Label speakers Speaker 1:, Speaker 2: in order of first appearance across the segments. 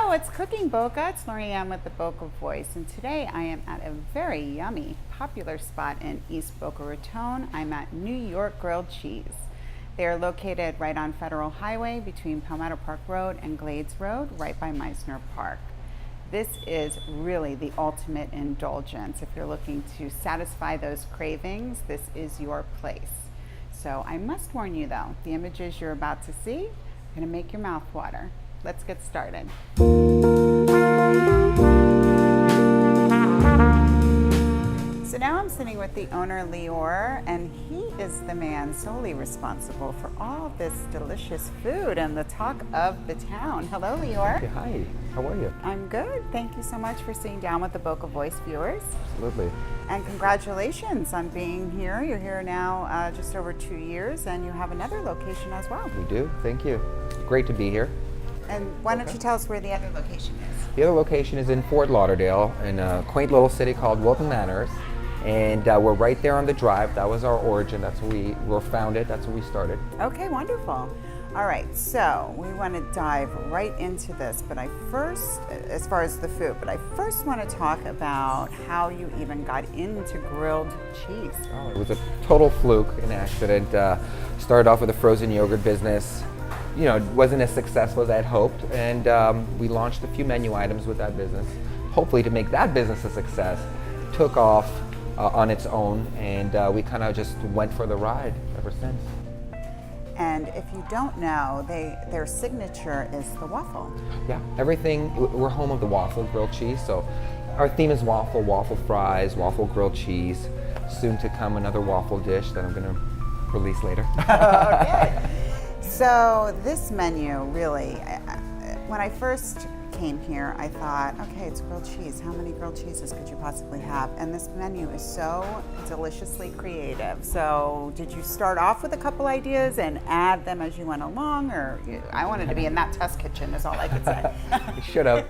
Speaker 1: Hello, it's Cooking Boca. It's Lorianne with the Boca Voice, and today I am at a very yummy, popular spot in East Boca Raton. I'm at Leor Grilled Cheese. They are located right on Federal Highway between Palmetto Park Road and Glades Road, right by Meisner Park. This is really the ultimate indulgence. If you're looking to satisfy those cravings, this is your place. So I must warn you though, the images you're about to see are going to make your mouth water. Let's get started. So now I'm sitting with the owner, Leor, and he is the man solely responsible for all this delicious food and the talk of the town. Hello, Leor.
Speaker 2: Hey, hi, how are you?
Speaker 1: I'm good. Thank you so much for sitting down with the Boca Voice viewers.
Speaker 2: Absolutely.
Speaker 1: And congratulations on being here. You're here now just over 2 years, and you have another location as well.
Speaker 2: We do, thank you. Great to be here.
Speaker 1: And why don't you tell us where the other location is?
Speaker 2: The other location is in Fort Lauderdale, in a quaint little city called Wilton Manors. And we're right there on the drive. That was our origin. That's where we were founded. That's where we started.
Speaker 1: Okay, wonderful. All right, so we want to dive right into this, but I first, as far as the food, but I first want to talk about how you even got into grilled cheese.
Speaker 2: Oh, it was a total fluke, an accident. Started off with a frozen yogurt business. You know, it wasn't as successful as I had hoped, and we launched a few menu items with that business, hopefully to make that business a success. Took off on its own, and we kind of just went for the ride ever since.
Speaker 1: And if you don't know, their signature is the waffle.
Speaker 2: Yeah, everything, we're home of the Waffled Grilled Cheese, so our theme is waffle, waffle fries, waffle grilled cheese. Soon to come another waffle dish that I'm gonna release later.
Speaker 1: Okay. So this menu really, when I first came here, I thought, okay, it's grilled cheese. How many grilled cheeses could you possibly have? And this menu is so deliciously creative. So did you start off with a couple ideas and add them as you went along? Or I wanted to be in that test kitchen is all I could say.
Speaker 2: You should have.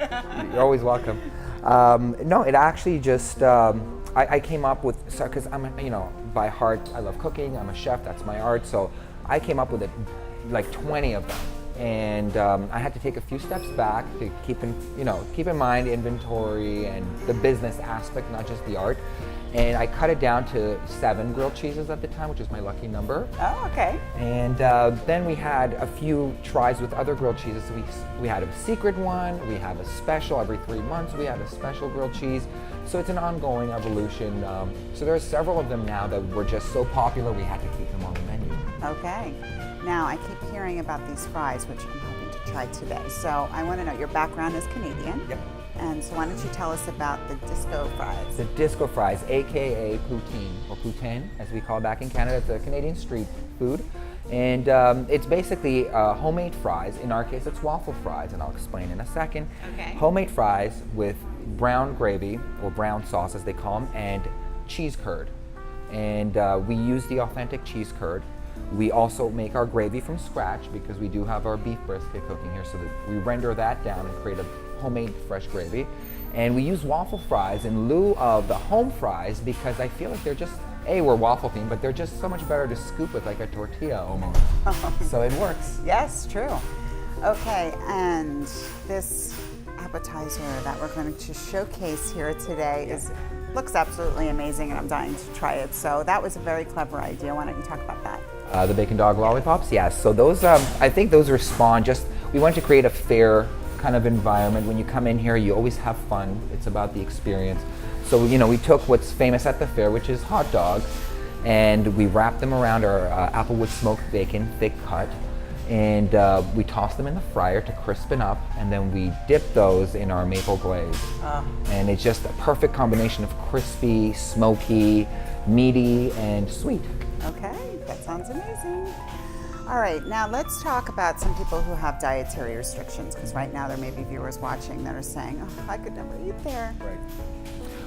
Speaker 2: You're always welcome. No, it actually just, I came up with, because I'm, by heart, I love cooking. I'm a chef, that's my art. So I came up with like 20 of them. And I had to take a few steps back to keep in mind inventory and the business aspect, not just the art. And I cut it down to 7 grilled cheeses at the time, which is my lucky number.
Speaker 1: Oh, okay.
Speaker 2: And then we had a few tries with other grilled cheeses. We had a secret one, we have a special every 3 months, we have a special grilled cheese. So it's an ongoing evolution. So there are several of them now that were just so popular we had to keep them on the menu.
Speaker 1: Okay. Now, I keep hearing about these fries, which I'm hoping to try today. So I want to know, your background is Canadian.
Speaker 2: Yep.
Speaker 1: And so why don't you tell us about the disco fries?
Speaker 2: The disco fries, AKA poutine, or poutine, as we call it back in Canada. It's a Canadian street food. And it's basically homemade fries. In our case, it's waffle fries, and I'll explain in a second.
Speaker 1: Okay.
Speaker 2: Homemade fries with brown gravy, or brown sauce as they call them, and cheese curd. And we use the authentic cheese curd. We also make our gravy from scratch because we do have our beef brisket cooking here, so that we render that down and create a homemade fresh gravy. And we use waffle fries in lieu of the home fries because I feel like they're just, we're waffle themed, but they're just so much better to scoop with, like a tortilla almost. So it works.
Speaker 1: Yes, true. Okay, and this appetizer that we're going to showcase here today looks absolutely amazing, and I'm dying to try it. So that was a very clever idea. Why don't you talk about that?
Speaker 2: The bacon dog lollipops, yes. So those, I think those respond we want to create a fair kind of environment. When you come in here, you always have fun. It's about the experience. So, we took what's famous at the fair, which is hot dogs, and we wrapped them around our applewood smoked bacon, thick cut, and we tossed them in the fryer to crispen up, and then we dip those in our maple glaze. And it's just a perfect combination of crispy, smoky, meaty, and sweet.
Speaker 1: Okay, that sounds amazing. All right, now let's talk about some people who have dietary restrictions, because right now there may be viewers watching that are saying, oh, I could never eat there.
Speaker 2: Right.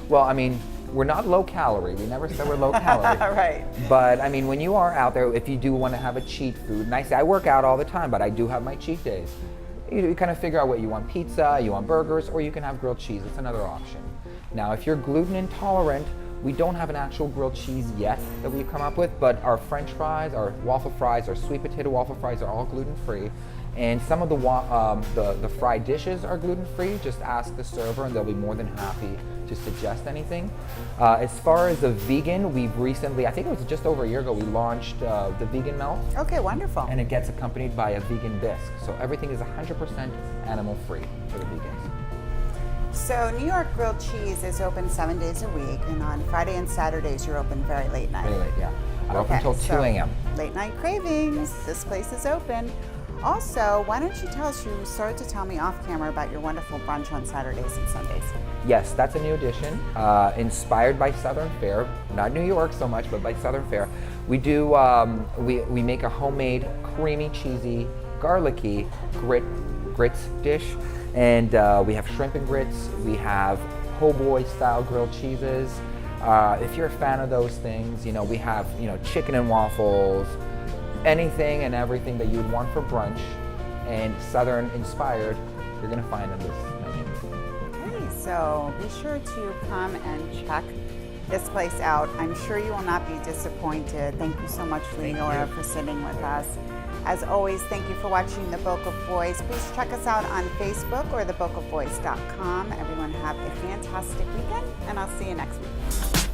Speaker 2: Well, I mean, we're not low calorie. We never said we're low calorie.
Speaker 1: Right.
Speaker 2: But I mean, when you are out there, if you do want to have a cheat food, and I work out all the time, but I do have my cheat days. You kind of figure out what you want: pizza, you want burgers, or you can have grilled cheese. It's another option. Now, if you're gluten intolerant, we don't have an actual grilled cheese yet that we've come up with, but our French fries, our waffle fries, our sweet potato waffle fries are all gluten-free. And some of the fried dishes are gluten-free. Just ask the server and they'll be more than happy to suggest anything. As far as the vegan, we've recently, I think it was just over a year ago, we launched the vegan melt.
Speaker 1: Okay, wonderful.
Speaker 2: And it gets accompanied by a vegan bisque. So everything is 100% animal-free for the vegans.
Speaker 1: So New York Grilled Cheese is open 7 days a week, and on Friday and Saturdays you're open very late night.
Speaker 2: Very late, yeah. We're open until 2 a.m.
Speaker 1: Late night cravings, this place is open. Also, why don't you tell us, you started to tell me off camera about your wonderful brunch on Saturdays and Sundays.
Speaker 2: Yes, that's a new addition, inspired by Southern Fare, not New York so much, but by Southern Fare. We do, we make a homemade, creamy, cheesy, garlicky grits dish, and we have shrimp and grits, we have po' boy style grilled cheeses. If you're a fan of those things, you know, we have, you know, chicken and waffles, anything and everything that you would want for brunch and Southern inspired, you're gonna find on this menu.
Speaker 1: Okay, so be sure to come and check this place out. I'm sure you will not be disappointed. Thank you so much, Leor, for sitting with us. As always, thank you for watching The Boca Voice. Please check us out on Facebook or thebocavoice.com. Everyone have a fantastic weekend, and I'll see you next week.